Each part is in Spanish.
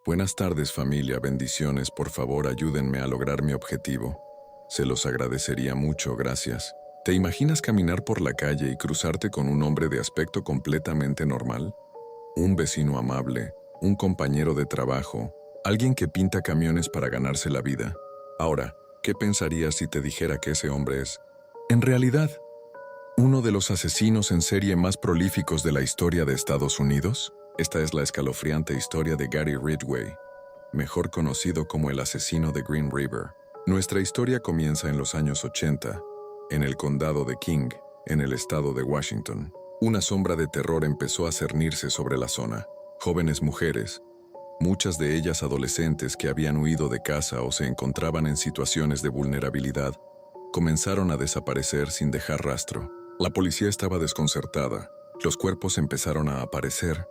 Buenas tardes familia, bendiciones, por favor ayúdenme a lograr mi objetivo. Se los agradecería mucho, gracias. ¿Te imaginas caminar por la calle y cruzarte con un hombre de aspecto completamente normal? Un vecino amable, un compañero de trabajo, alguien que pinta camiones para ganarse la vida. Ahora, ¿qué pensarías si te dijera que ese hombre es, en realidad, uno de los asesinos en serie más prolíficos de la historia de Estados Unidos? Esta es la escalofriante historia de Gary Ridgway, mejor conocido como el asesino de Green River. Nuestra historia comienza en los años 80, en el condado de King, en el estado de Washington. Una sombra de terror empezó a cernirse sobre la zona. Jóvenes mujeres, muchas de ellas adolescentes que habían huido de casa o se encontraban en situaciones de vulnerabilidad, comenzaron a desaparecer sin dejar rastro. La policía estaba desconcertada. Los cuerpos empezaron a aparecer,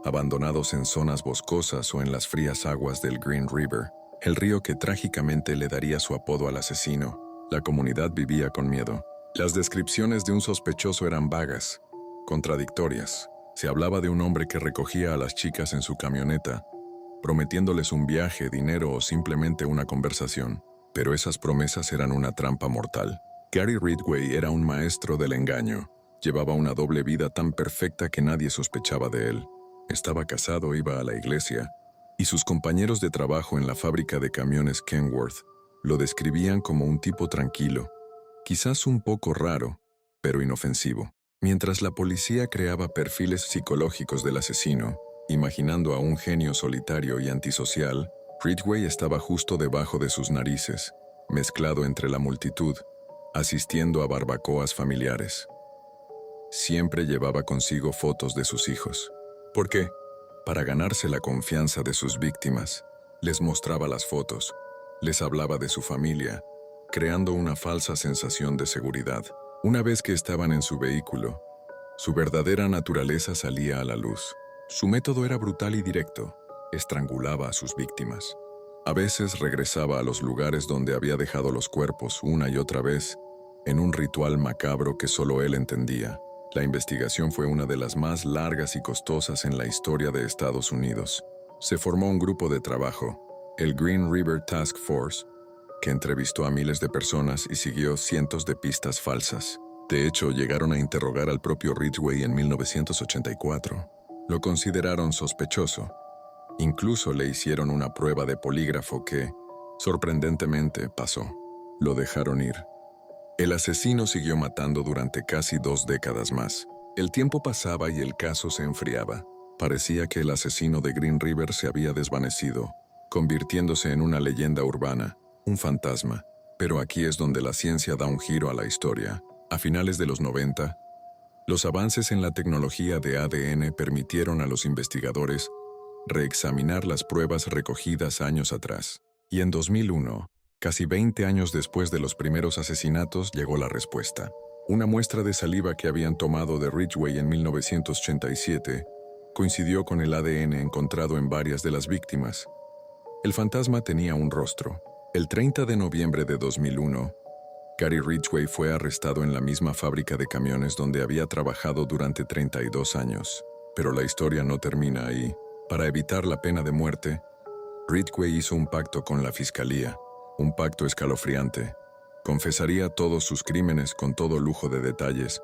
abandonados en zonas boscosas o en las frías aguas del Green River, el río que trágicamente le daría su apodo al asesino. La comunidad vivía con miedo. Las descripciones de un sospechoso eran vagas, contradictorias. Se hablaba de un hombre que recogía a las chicas en su camioneta, prometiéndoles un viaje, dinero o simplemente una conversación. Pero esas promesas eran una trampa mortal. Gary Ridgway era un maestro del engaño. Llevaba una doble vida tan perfecta que nadie sospechaba de él. Estaba casado, iba a la iglesia, y sus compañeros de trabajo en la fábrica de camiones Kenworth lo describían como un tipo tranquilo, quizás un poco raro, pero inofensivo. Mientras la policía creaba perfiles psicológicos del asesino, imaginando a un genio solitario y antisocial, Ridgway estaba justo debajo de sus narices, mezclado entre la multitud, asistiendo a barbacoas familiares. Siempre llevaba consigo fotos de sus hijos. ¿Por qué? Para ganarse la confianza de sus víctimas, les mostraba las fotos, les hablaba de su familia, creando una falsa sensación de seguridad. Una vez que estaban en su vehículo, su verdadera naturaleza salía a la luz. Su método era brutal y directo, estrangulaba a sus víctimas. A veces regresaba a los lugares donde había dejado los cuerpos una y otra vez, en un ritual macabro que solo él entendía. La investigación fue una de las más largas y costosas en la historia de Estados Unidos. Se formó un grupo de trabajo, el Green River Task Force, que entrevistó a miles de personas y siguió cientos de pistas falsas. De hecho, llegaron a interrogar al propio Ridgway en 1984. Lo consideraron sospechoso. Incluso le hicieron una prueba de polígrafo que, sorprendentemente, pasó. Lo dejaron ir. El asesino siguió matando durante casi 2 décadas más. El tiempo pasaba y el caso se enfriaba. Parecía que el asesino de Green River se había desvanecido, convirtiéndose en una leyenda urbana, un fantasma. Pero aquí es donde la ciencia da un giro a la historia. A finales de los 90, los avances en la tecnología de ADN permitieron a los investigadores reexaminar las pruebas recogidas años atrás. Y en 2001, casi 20 años después de los primeros asesinatos, llegó la respuesta. Una muestra de saliva que habían tomado de Ridgway en 1987 coincidió con el ADN encontrado en varias de las víctimas. El fantasma tenía un rostro. El 30 de noviembre de 2001, Gary Ridgway fue arrestado en la misma fábrica de camiones donde había trabajado durante 32 años. Pero la historia no termina ahí. Para evitar la pena de muerte, Ridgway hizo un pacto con la fiscalía. Un pacto escalofriante. Confesaría todos sus crímenes con todo lujo de detalles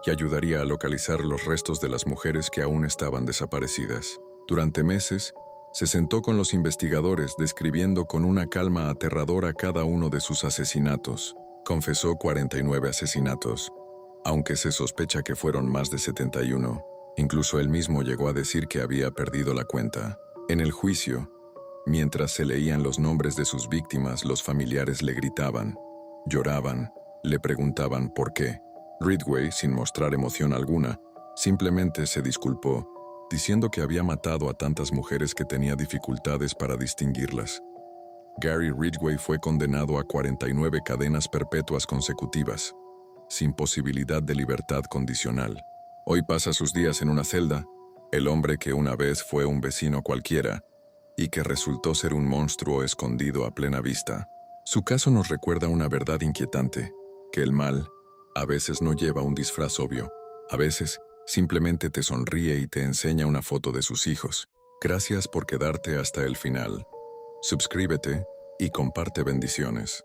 y ayudaría a localizar los restos de las mujeres que aún estaban desaparecidas. Durante meses, se sentó con los investigadores describiendo con una calma aterradora cada uno de sus asesinatos. Confesó 49 asesinatos, aunque se sospecha que fueron más de 71. Incluso él mismo llegó a decir que había perdido la cuenta. En el juicio, mientras se leían los nombres de sus víctimas, los familiares le gritaban, lloraban, le preguntaban por qué. Ridgway, sin mostrar emoción alguna, simplemente se disculpó, diciendo que había matado a tantas mujeres que tenía dificultades para distinguirlas. Gary Ridgway fue condenado a 49 cadenas perpetuas consecutivas, sin posibilidad de libertad condicional. Hoy pasa sus días en una celda, el hombre que una vez fue un vecino cualquiera, y que resultó ser un monstruo escondido a plena vista. Su caso nos recuerda una verdad inquietante, que el mal a veces no lleva un disfraz obvio, a veces simplemente te sonríe y te enseña una foto de sus hijos. Gracias por quedarte hasta el final. Suscríbete y comparte bendiciones.